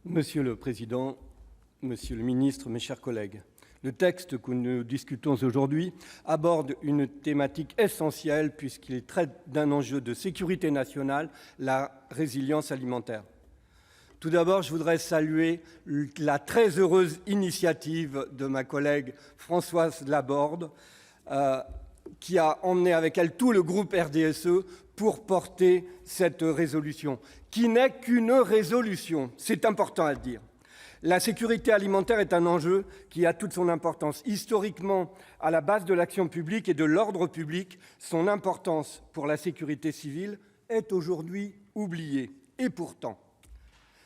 Monsieur le président, monsieur le ministre, mes chers collègues, le texte que nous discutons aujourd'hui aborde une thématique essentielle puisqu'il traite d'un enjeu de sécurité nationale, la résilience alimentaire. Tout d'abord, je voudrais saluer la très heureuse initiative de ma collègue Françoise Laborde, qui a emmené avec elle tout le groupe RDSE pour porter cette résolution, qui n'est qu'une résolution, c'est important à le dire. La sécurité alimentaire est un enjeu qui a toute son importance. Historiquement, à la base de l'action publique et de l'ordre public, son importance pour la sécurité civile est aujourd'hui oubliée. Et pourtant,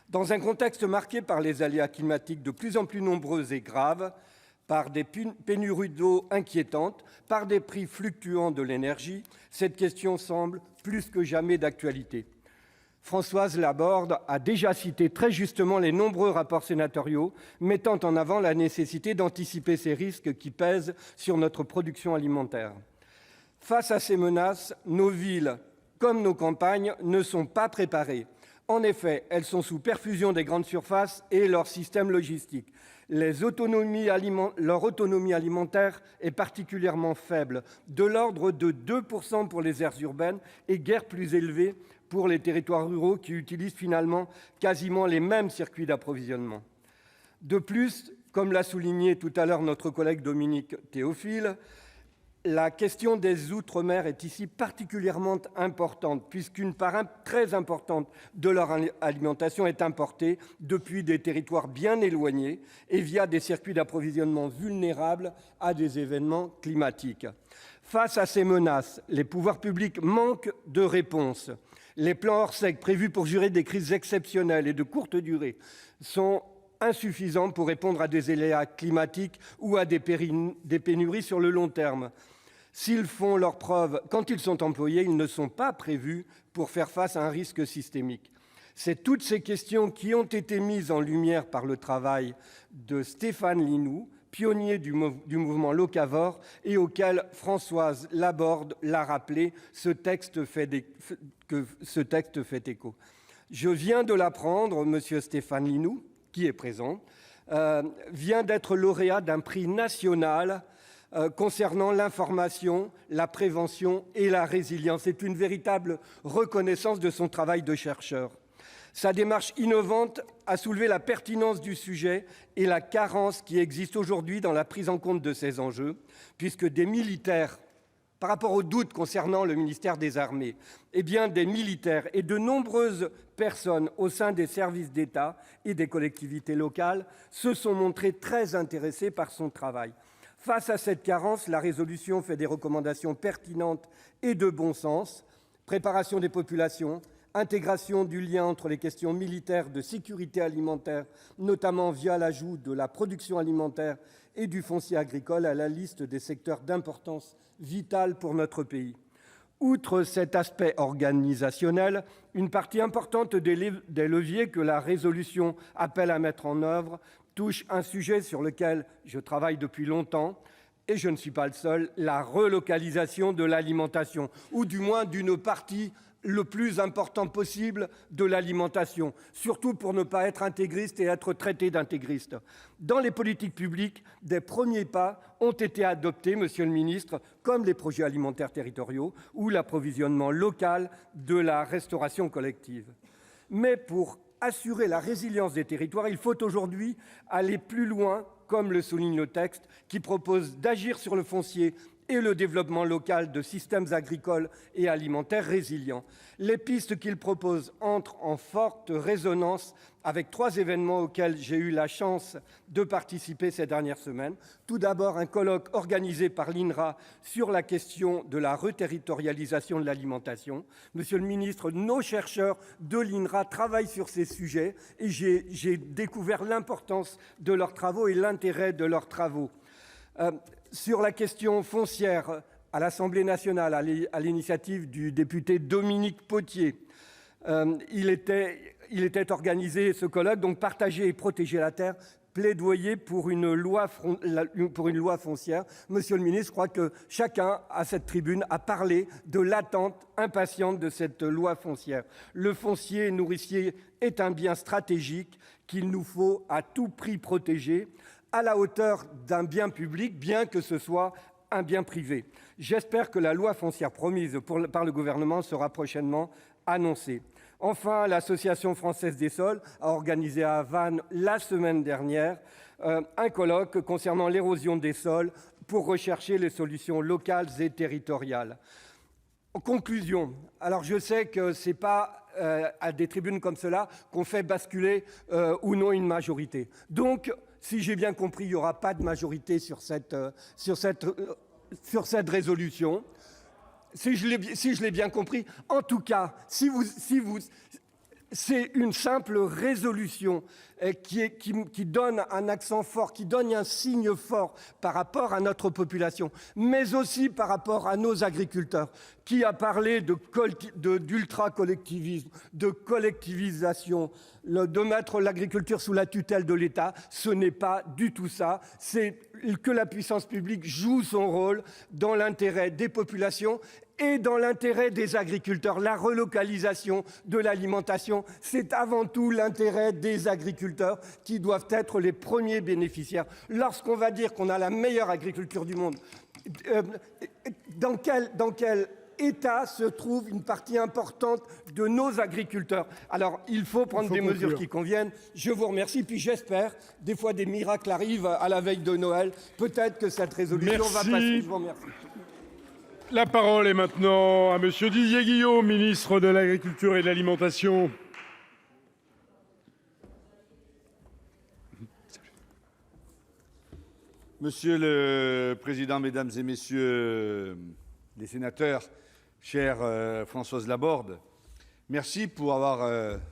dans un contexte marqué par les aléas climatiques de plus en plus nombreux et graves, par des pénuries d'eau inquiétantes, par des prix fluctuants de l'énergie, cette question semble plus que jamais d'actualité. Françoise Laborde a déjà cité très justement les nombreux rapports sénatoriaux mettant en avant la nécessité d'anticiper ces risques qui pèsent sur notre production alimentaire. Face à ces menaces, nos villes comme nos campagnes ne sont pas préparées. En effet, elles sont sous perfusion des grandes surfaces et leur système logistique. Leur autonomie alimentaire est particulièrement faible, de l'ordre de 2% pour les aires urbaines et guère plus élevée pour les territoires ruraux qui utilisent finalement quasiment les mêmes circuits d'approvisionnement. De plus, comme l'a souligné tout à l'heure notre collègue Dominique Théophile, la question des outre-mer est ici particulièrement importante, puisqu'une part très importante de leur alimentation est importée depuis des territoires bien éloignés et via des circuits d'approvisionnement vulnérables à des événements climatiques. Face à ces menaces, les pouvoirs publics manquent de réponses. Les plans Orsec prévus pour gérer des crises exceptionnelles et de courte durée sont insuffisants pour répondre à des aléas climatiques ou à des pénuries sur le long terme. S'ils font leurs preuves quand ils sont employés, ils ne sont pas prévus pour faire face à un risque systémique. C'est toutes ces questions qui ont été mises en lumière par le travail de Stéphane Linou, pionnier du mouvement locavore et auquel Françoise Laborde l'a rappelé, ce texte fait écho. Je viens de l'apprendre, monsieur Stéphane Linou, qui est présent, vient d'être lauréat d'un prix national concernant l'information, la prévention et la résilience. C'est une véritable reconnaissance de son travail de chercheur. Sa démarche innovante a soulevé la pertinence du sujet et la carence qui existe aujourd'hui dans la prise en compte de ces enjeux, puisque des militaires, par rapport aux doutes concernant le ministère des Armées, des militaires et de nombreuses personnes au sein des services d'État et des collectivités locales se sont montrés très intéressés par son travail. Face à cette carence, la résolution fait des recommandations pertinentes et de bon sens. Préparation des populations, intégration du lien entre les questions militaires de sécurité alimentaire, notamment via l'ajout de la production alimentaire et du foncier agricole à la liste des secteurs d'importance vitale pour notre pays. Outre cet aspect organisationnel, une partie importante des leviers que la résolution appelle à mettre en œuvre touche un sujet sur lequel je travaille depuis longtemps, et je ne suis pas le seul, la relocalisation de l'alimentation, ou du moins d'une partie le plus importante possible de l'alimentation, surtout pour ne pas être intégriste et être traité d'intégriste. Dans les politiques publiques, des premiers pas ont été adoptés, monsieur le ministre, comme les projets alimentaires territoriaux ou l'approvisionnement local de la restauration collective. Mais pour assurer la résilience des territoires, il faut aujourd'hui aller plus loin, comme le souligne le texte, qui propose d'agir sur le foncier et le développement local de systèmes agricoles et alimentaires résilients. Les pistes qu'il propose entrent en forte résonance avec 3 événements auxquels j'ai eu la chance de participer ces dernières semaines. Tout d'abord, un colloque organisé par l'INRA sur la question de la reterritorialisation de l'alimentation. Monsieur le ministre, nos chercheurs de l'INRA travaillent sur ces sujets et j'ai découvert l'importance de leurs travaux et l'intérêt de leurs travaux. Sur la question foncière, à l'Assemblée nationale, à l'initiative du député Dominique Potier, il était organisé ce colloque, donc partager et protéger la terre, plaidoyer pour une loi foncière. Monsieur le ministre, je crois que chacun, à cette tribune, a parlé de l'attente impatiente de cette loi foncière. Le foncier nourricier est un bien stratégique qu'il nous faut à tout prix protéger, à la hauteur d'un bien public, bien que ce soit un bien privé. J'espère que la loi foncière promise par le gouvernement sera prochainement annoncée. Enfin, l'Association française des sols a organisé à Vannes la semaine dernière un colloque concernant l'érosion des sols pour rechercher les solutions locales et territoriales. En conclusion, alors je sais que ce n'est pas à des tribunes comme cela qu'on fait basculer ou non une majorité. Donc, si j'ai bien compris, il n'y aura pas de majorité sur cette résolution. Si je l'ai bien compris. En tout cas, c'est une simple résolution qui donne un accent fort, qui donne un signe fort par rapport à notre population, mais aussi par rapport à nos agriculteurs. Qui a parlé d'ultra-collectivisme, de collectivisation, de mettre l'agriculture sous la tutelle de l'État? Ce n'est pas du tout ça. C'est que la puissance publique joue son rôle dans l'intérêt des populations et dans l'intérêt des agriculteurs. La relocalisation de l'alimentation, c'est avant tout l'intérêt des agriculteurs qui doivent être les premiers bénéficiaires. Lorsqu'on va dire qu'on a la meilleure agriculture du monde, dans quel état se trouve une partie importante de nos agriculteurs? Alors, il faut prendre des mesures qui conviennent. Je vous remercie, puis j'espère, des fois des miracles arrivent à la veille de Noël. Peut-être que cette résolution va passer. Je vous remercie. La parole est maintenant à Monsieur Didier Guillaume, ministre de l'Agriculture et de l'Alimentation. Monsieur le Président, Mesdames et Messieurs les sénateurs, chère Françoise Laborde, merci pour avoir